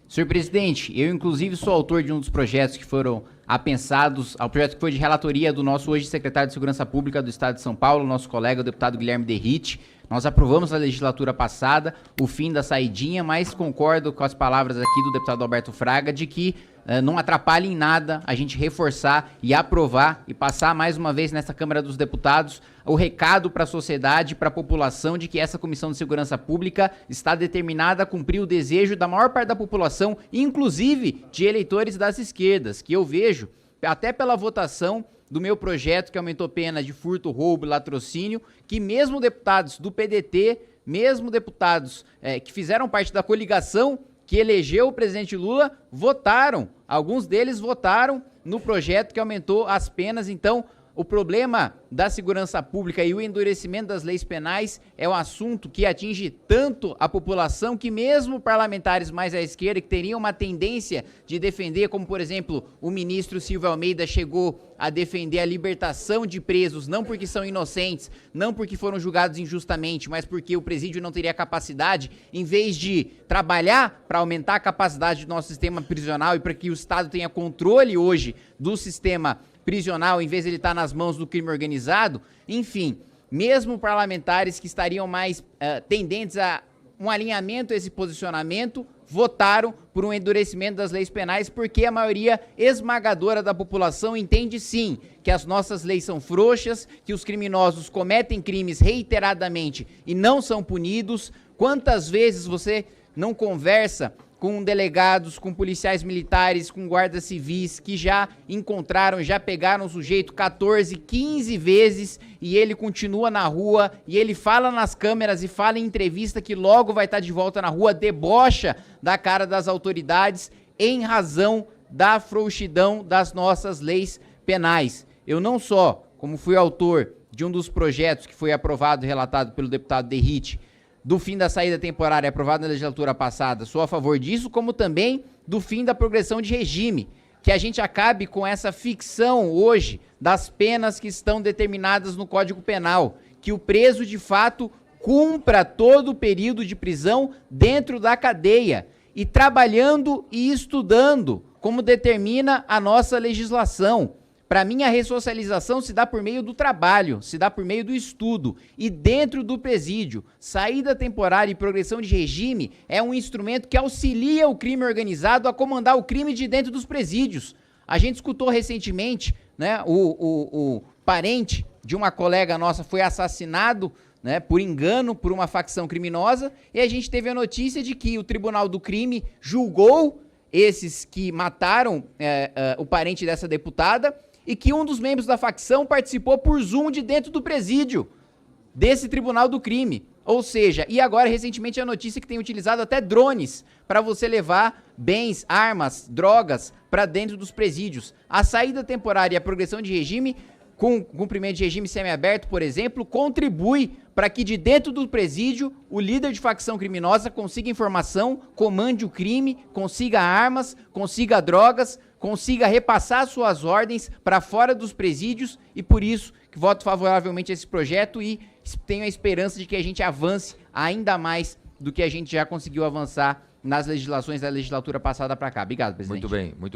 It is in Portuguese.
Senhor presidente, eu inclusive sou autor de um dos projetos que foram apensados, ao projeto que foi de relatoria do nosso hoje secretário de Segurança Pública do Estado de São Paulo, nosso colega, o deputado Guilherme Derrite. Nós aprovamos na legislatura passada o fim da saidinha, mas concordo com as palavras aqui do deputado Alberto Fraga de que não atrapalha em nada a gente reforçar e aprovar e passar mais uma vez nessa Câmara dos Deputados o recado para a sociedade, para a população de que essa Comissão de Segurança Pública está determinada a cumprir o desejo da maior parte da população, inclusive de eleitores das esquerdas, que eu vejo, até pela votação do meu projeto que aumentou pena de furto, roubo e latrocínio, que mesmo deputados do PDT, mesmo deputados que fizeram parte da coligação que elegeu o presidente Lula, votaram. Alguns deles votaram no projeto que aumentou as penas. Então, o problema da segurança pública e o endurecimento das leis penais é um assunto que atinge tanto a população que mesmo parlamentares mais à esquerda, que teriam uma tendência de defender, como por exemplo o ministro Silvio Almeida chegou a defender a libertação de presos, não porque são inocentes, não porque foram julgados injustamente, mas porque o presídio não teria capacidade, em vez de trabalhar para aumentar a capacidade do nosso sistema prisional e para que o Estado tenha controle hoje do sistema prisional, em vez de ele estar nas mãos do crime organizado, enfim, mesmo parlamentares que estariam mais tendentes a um alinhamento a esse posicionamento, votaram por um endurecimento das leis penais, porque a maioria esmagadora da população entende sim que as nossas leis são frouxas, que os criminosos cometem crimes reiteradamente e não são punidos. Quantas vezes você não conversa com delegados, com policiais militares, com guardas civis que já encontraram, já pegaram o sujeito 14, 15 vezes e ele continua na rua e ele fala nas câmeras e fala em entrevista que logo vai estar de volta na rua, debocha da cara das autoridades em razão da frouxidão das nossas leis penais. Eu não só, como fui autor de um dos projetos que foi aprovado e relatado pelo deputado Derrite, do fim da saída temporária aprovado na legislatura passada, sou a favor disso, como também do fim da progressão de regime, que a gente acabe com essa ficção hoje das penas que estão determinadas no Código Penal, que o preso de fato cumpra todo o período de prisão dentro da cadeia e trabalhando e estudando, como determina a nossa legislação. Para mim, a ressocialização se dá por meio do trabalho, se dá por meio do estudo. E dentro do presídio, saída temporária e progressão de regime é um instrumento que auxilia o crime organizado a comandar o crime de dentro dos presídios. A gente escutou recentemente, né, o parente de uma colega nossa foi assassinado, né, por engano, por uma facção criminosa, e a gente teve a notícia de que o Tribunal do Crime julgou esses que mataram o parente dessa deputada, e que um dos membros da facção participou por Zoom de dentro do presídio desse Tribunal do Crime. Ou seja, e agora recentemente a notícia que tem utilizado até drones para você levar bens, armas, drogas para dentro dos presídios. A saída temporária e a progressão de regime, com cumprimento de regime semiaberto, por exemplo, contribui para que de dentro do presídio o líder de facção criminosa consiga informação, comande o crime, consiga armas, consiga drogas, consiga repassar suas ordens para fora dos presídios e por isso que voto favoravelmente a esse projeto e tenho a esperança de que a gente avance ainda mais do que a gente já conseguiu avançar nas legislações da legislatura passada para cá. Obrigado, presidente. Muito bem, muito bem.